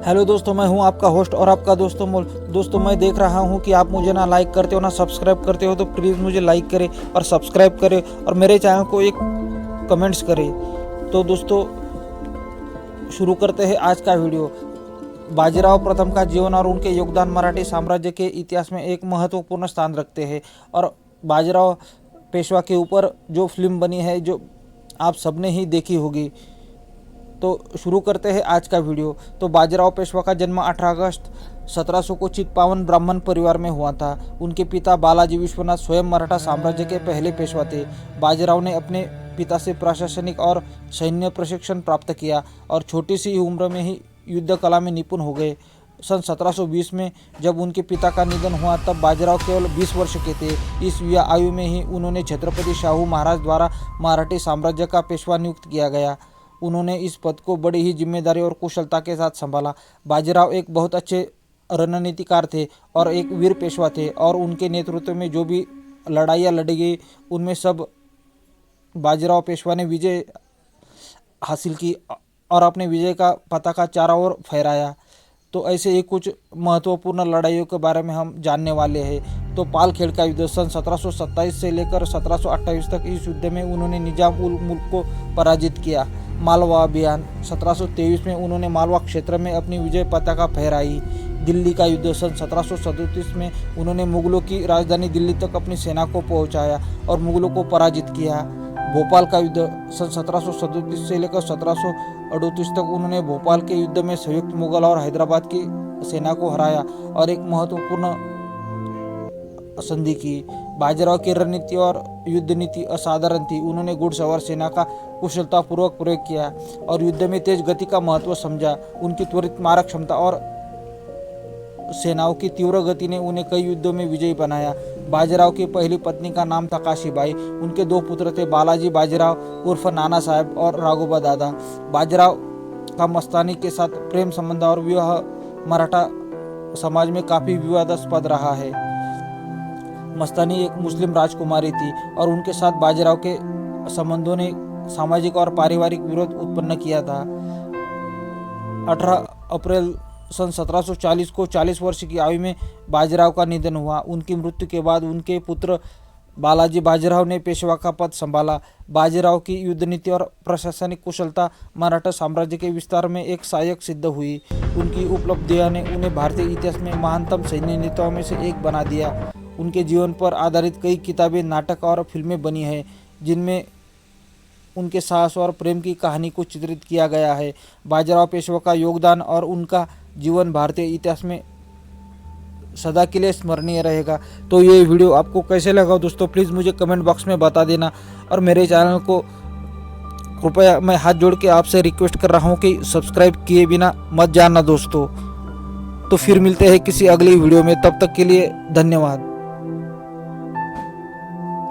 Hello दोस्तों, मैं हूं आपका होस्ट और आपका दोस्तों मोल। दोस्तों, मैं देख रहा हूं कि आप मुझे ना लाइक करते हो ना सब्सक्राइब करते हो, तो प्लीज़ मुझे लाइक करें और सब्सक्राइब करें और मेरे चैनल को एक कमेंट्स करें। तो दोस्तों, शुरू करते हैं आज का वीडियो। बाजीराव प्रथम का जीवन और उनके योगदान मराठी साम्राज्य के इतिहास में एक महत्वपूर्ण स्थान रखते हैं। और बाजीराव पेशवा के ऊपर जो फिल्म बनी है, जो आप सबने ही देखी होगी। तो शुरू करते हैं आज का वीडियो। तो बाजीराव पेशवा का जन्म 18 अगस्त 1700 को चित्पावन ब्राह्मण परिवार में हुआ था। उनके पिता बालाजी विश्वनाथ स्वयं मराठा साम्राज्य के पहले पेशवा थे। बाजीराव ने अपने पिता से प्रशासनिक और सैन्य प्रशिक्षण प्राप्त किया और छोटी सी उम्र में ही युद्ध कला में निपुण हो गए। सन 1720 में जब उनके पिता का निधन हुआ, तब बाजीराव केवल 20 वर्ष के थे। इस युवा आयु में ही उन्होंने छत्रपति शाहू महाराज द्वारा मराठी साम्राज्य का पेशवा नियुक्त किया गया। उन्होंने इस पद को बड़ी ही जिम्मेदारी और कुशलता के साथ संभाला। बाजीराव एक बहुत अच्छे रणनीतिकार थे और एक वीर पेशवा थे, और उनके नेतृत्व में जो भी लड़ाइयाँ लड़ी गई, उनमें सब बाजीराव पेशवा ने विजय हासिल की और अपने विजय का पताका चारों ओर फहराया। तो ऐसे ही कुछ महत्वपूर्ण लड़ाइयों के बारे में हम जानने वाले हैं। तो पालखेड़ का युद्ध सन 1727 से लेकर 1728 तक, इस युद्ध में उन्होंने निजाम उल मुल्क को पराजित किया। मालवा अभियान 1723 में उन्होंने मालवा क्षेत्र में अपनी विजय पताका फहराई। दिल्ली का युद्ध सन 1737 में उन्होंने मुगलों की राजधानी दिल्ली तक अपनी सेना को पहुंचाया और मुगलों को पराजित किया। भोपाल का युद्ध सन 1737 से लेकर 1738 तक, उन्होंने भोपाल के युद्ध में संयुक्त मुगल और हैदराबाद की सेना को हराया और एक महत्वपूर्ण संधि की। बाजीराव की रणनीति और युद्ध नीति असाधारण थी। उन्होंने घुड़सवार सेना का कुशलतापूर्वक प्रयोग किया और युद्ध में तेज गति का महत्व समझा। उनकी त्वरित मारक क्षमता और सेनाओं की तीव्र गति ने उन्हें कई युद्धों में विजयी बनाया। बाजीराव की पहली पत्नी का नाम था काशीबाई। उनके दो पुत्र थे, बालाजी बाजीराव उर्फ नाना साहब और राघोबा दादा। बाजीराव का मस्तानी के साथ प्रेम संबंध और विवाह मराठा समाज में काफ़ी विवादास्पद रहा है। मस्तानी एक मुस्लिम राजकुमारी थी और उनके साथ बाजीराव के संबंधों ने सामाजिक और पारिवारिक विरोध उत्पन्न किया था। 18 अप्रैल सन 1740 को 40 वर्ष की आयु में बाजीराव का निधन हुआ। उनकी मृत्यु के बाद उनके पुत्र बालाजी बाजीराव ने पेशवा का पद संभाला। बाजीराव की युद्ध नीति और प्रशासनिक कुशलता मराठा साम्राज्य के विस्तार में एक सहायक सिद्ध हुई। उनकी उपलब्धियां ने उन्हें भारतीय इतिहास में महानतम सैन्य नेताओं में से एक बना दिया। उनके जीवन पर आधारित कई किताबें, नाटक और फिल्में बनी हैं, जिनमें उनके साहस और प्रेम की कहानी को चित्रित किया गया है। बाजीराव पेशवा का योगदान और उनका जीवन भारतीय इतिहास में सदा के लिए स्मरणीय रहेगा। तो ये वीडियो आपको कैसे लगा दोस्तों, प्लीज़ मुझे कमेंट बॉक्स में बता देना। और मेरे चैनल को कृपया मैं हाथ जोड़ के आपसे रिक्वेस्ट कर रहा हूँ कि सब्सक्राइब किए बिना मत जाना दोस्तों। तो फिर मिलते हैं किसी अगली वीडियो में, तब तक के लिए धन्यवाद।